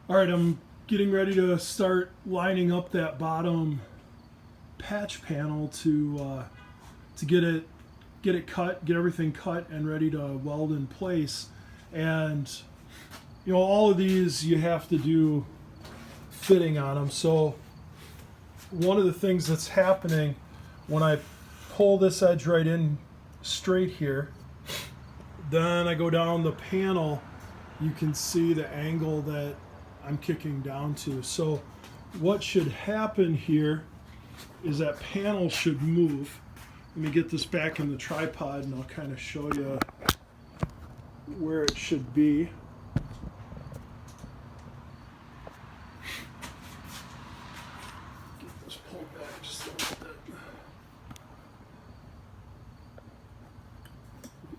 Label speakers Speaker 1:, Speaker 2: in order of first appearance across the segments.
Speaker 1: All right, I'm getting ready to start lining up that bottom patch panel to get it cut, get everything cut and ready to weld in place. And all of these you have to do fitting on them. So one of the things that's happening when I pull this edge right in straight here, then I go down the panel, you can see the angle that I'm kicking down to. So what should happen here is that panel should move. Let me get this back in the tripod and I'll kind of show you where it should be. Get this pulled back just a little bit.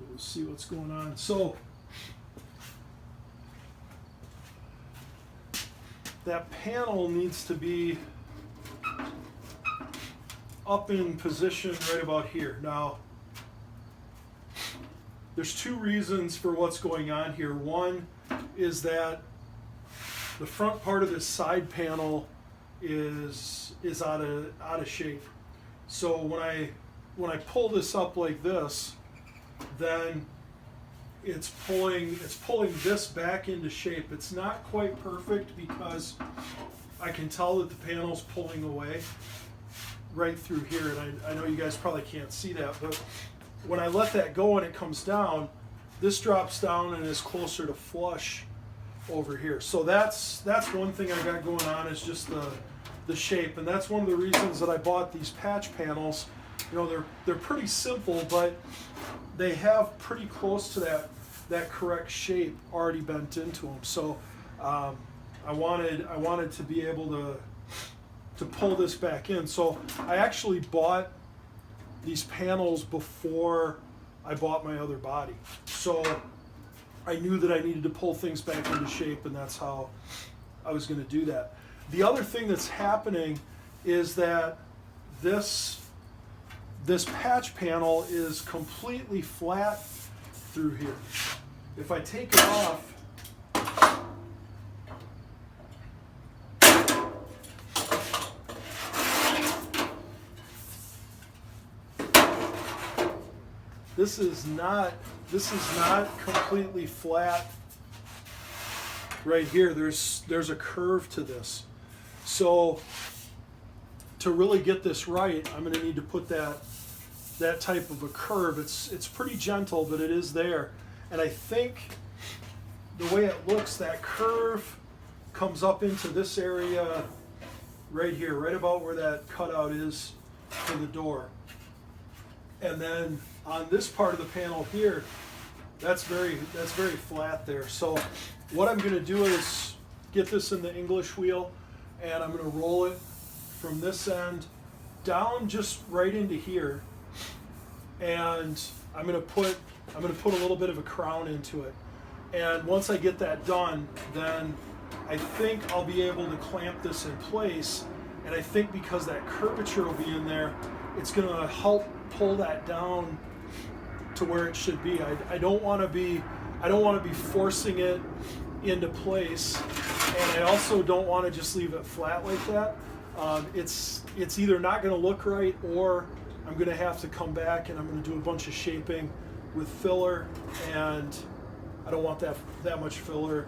Speaker 1: We'll see what's going on. So that panel needs to be up in position right about here. Now, there's two reasons for what's going on here. One is that the front part of this side panel is out of shape. So when I pull this up like this, then it's pulling this back into shape. It's not quite perfect because I can tell that the panel's pulling away right through here, and I know you guys probably can't see that, but when I let that go and it comes down, this drops down and is closer to flush over here. So that's one thing I got going on, is just the shape, and that's one of the reasons that I bought these patch panels. They're pretty simple, but they have pretty close to that correct shape already bent into them. So I wanted to be able to pull this back in. So I actually bought these panels before I bought my other body. So I knew that I needed to pull things back into shape, and that's how I was going to do that. The other thing that's happening is that this patch panel is completely flat through here. If I take it off, this is not completely flat right here. There's a curve to this. So to really get this right, I'm going to need to put that type of a curve. It's pretty gentle, but it is there. And I think the way it looks, that curve comes up into this area right here, right about where that cutout is for the door. And then on this part of the panel here, that's very flat there. So what I'm going to do is get this in the English wheel, and I'm going to roll it from this end down just right into here, and I'm going to put a little bit of a crown into it. And once I get that done, then I think I'll be able to clamp this in place. And I think because that curvature will be in there, it's going to help pull that down to where it should be. I don't want to be forcing it into place, and I also don't want to just leave it flat like that. It's either not going to look right, or I'm going to have to come back and I'm going to do a bunch of shaping with filler, and I don't want that much filler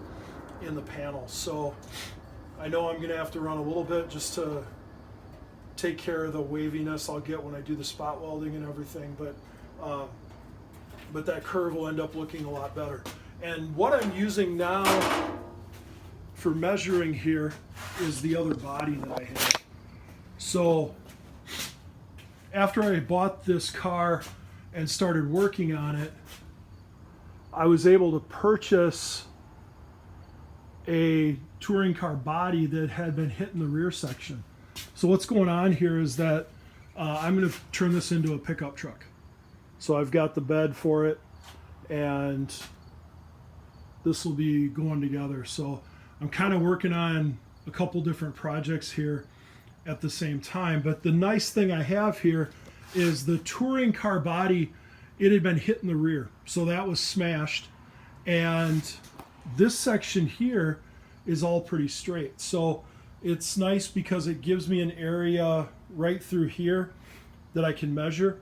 Speaker 1: in the panel. So I know I'm going to have to run a little bit just to take care of the waviness I'll get when I do the spot welding and everything, but that curve will end up looking a lot better. And what I'm using now for measuring here is the other body that I have. So after I bought this car and started working on it, I was able to purchase a touring car body that had been hit in the rear section. So what's going on here is that I'm going to turn this into a pickup truck. So I've got the bed for it, and this will be going together. So I'm kind of working on a couple different projects here at the same time. But the nice thing I have here is the touring car body, it had been hit in the rear. So that was smashed. And this section here is all pretty straight. So it's nice because it gives me an area right through here that I can measure,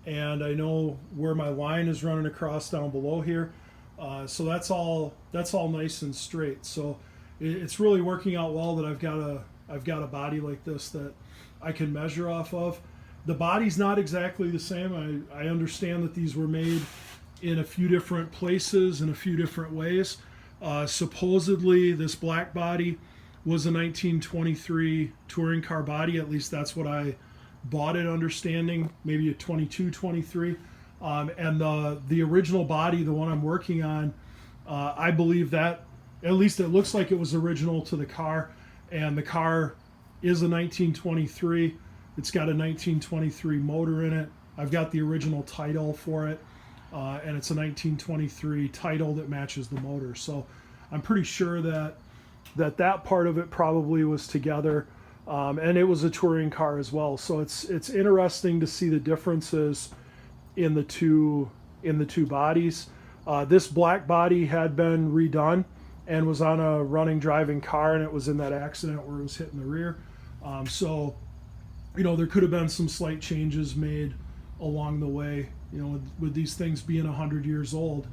Speaker 1: and I know where my line is running across down below here. So that's all nice and straight. So it's really working out well that I've got a body like this that I can measure off of. The body's not exactly the same. I understand that these were made in a few different places in a few different ways. Supposedly this black body was a 1923 touring car body. At least that's what I bought it understanding, maybe a 22, 23. And the original body, the one I'm working on, I believe that, at least it looks like it was original to the car, and the car is a 1923. It's got a 1923 motor in it. I've got the original title for it, and it's a 1923 title that matches the motor. So I'm pretty sure that part of it probably was together, and it was a touring car as well. So it's interesting to see the differences in the two bodies. This black body had been redone and was on a running driving car, and it was in that accident where it was hitting the rear. So there could have been some slight changes made along the way. With these things being 100 years old,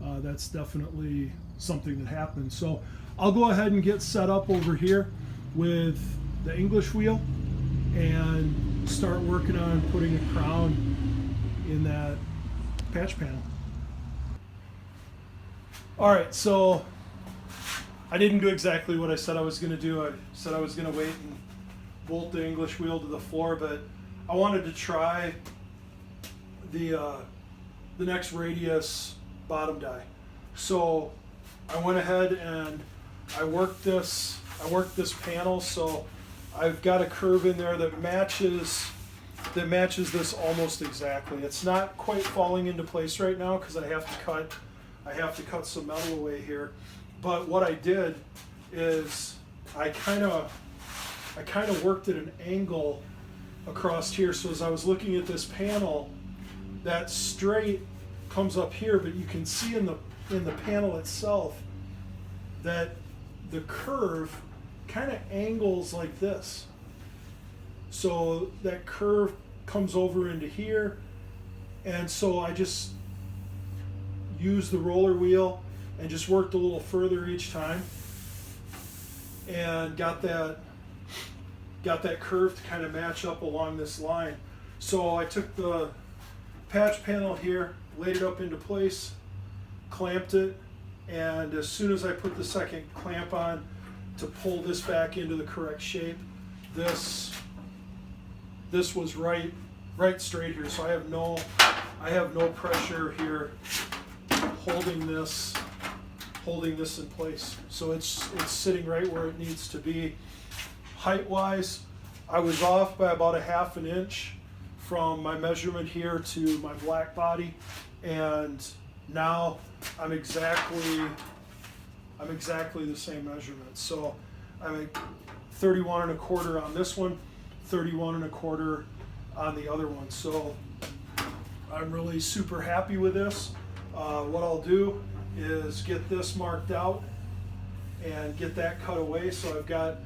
Speaker 1: that's definitely something that happened. So I'll go ahead and get set up over here with the English wheel and start working on putting a crown in that patch panel. All right, so I didn't do exactly what I said I was going to do. I said I was going to wait and bolt the English wheel to the floor, but I wanted to try the next radius bottom die. So I went ahead and I worked this panel, so I've got a curve in there that matches this almost exactly. It's not quite falling into place right now because I have to cut some metal away here. But what I did is I kind of worked at an angle across here. So as I was looking at this panel, that straight comes up here, but you can see in the panel itself that the curve kind of angles like this. So that curve comes over into here, and so I just used the roller wheel and just worked a little further each time and got that curve to kind of match up along this line. So I took the patch panel here, laid it up into place, clamped it, and as soon as I put the second clamp on to pull this back into the correct shape, this was right straight here. So I have no pressure here holding this in place. So it's sitting right where it needs to be. Height wise, I was off by about 1/2 an inch from my measurement here to my black body, and now I'm exactly the same measurement. So I'm at 31 1/4 on this one, 31 1/4 on the other one. So I'm really super happy with this. What I'll do is get this marked out and get that cut away, so I've got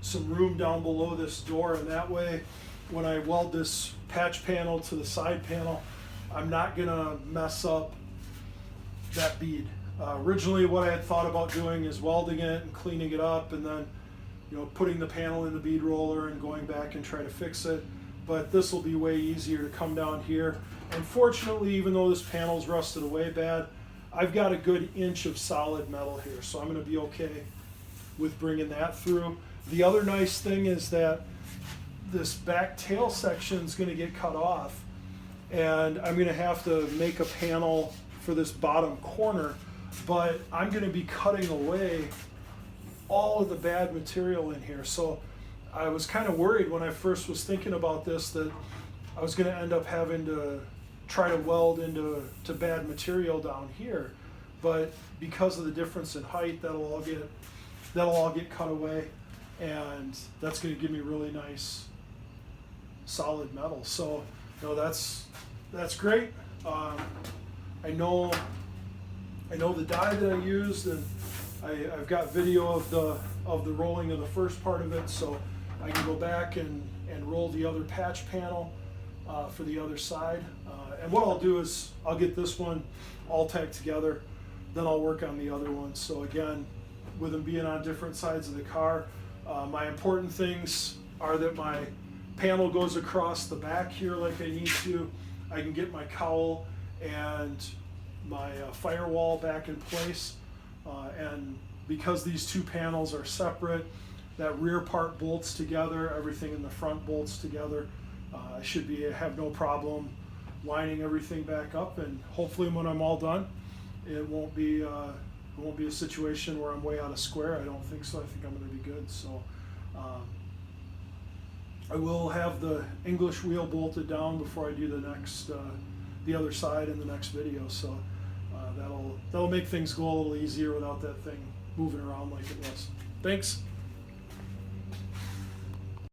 Speaker 1: some room down below this door, and that way when I weld this patch panel to the side panel, I'm not gonna mess up that bead. Originally what I had thought about doing is welding it and cleaning it up and then putting the panel in the bead roller and going back and try to fix it, but this will be way easier to come down here. And fortunately, even though this panel's rusted away bad, I've got a good inch of solid metal here, so I'm going to be okay with bringing that through. The other nice thing is that this back tail section is going to get cut off, and I'm going to have to make a panel for this bottom corner, but I'm going to be cutting away all of the bad material in here. So I was kind of worried when I first was thinking about this that I was going to end up having to try to weld into bad material down here, but because of the difference in height, that'll all get cut away, and that's going to give me really nice solid metal. So that's great. I know the die that I used, and I've got video of the rolling of the first part of it, so I can go back and roll the other patch panel for the other side. And what I'll do is I'll get this one all tacked together, then I'll work on the other one. So again, with them being on different sides of the car, my important things are that my panel goes across the back here like I need to. I can get my cowl and my firewall back in place. And because these two panels are separate, that rear part bolts together, everything in the front bolts together. I should have no problem lining everything back up, and hopefully when I'm all done, it won't be a situation where I'm way out of square. I don't think so. I think I'm going to be good. So I will have the English wheel bolted down before I do the other side in the next video. So that'll make things go a little easier without that thing moving around like it was. Thanks.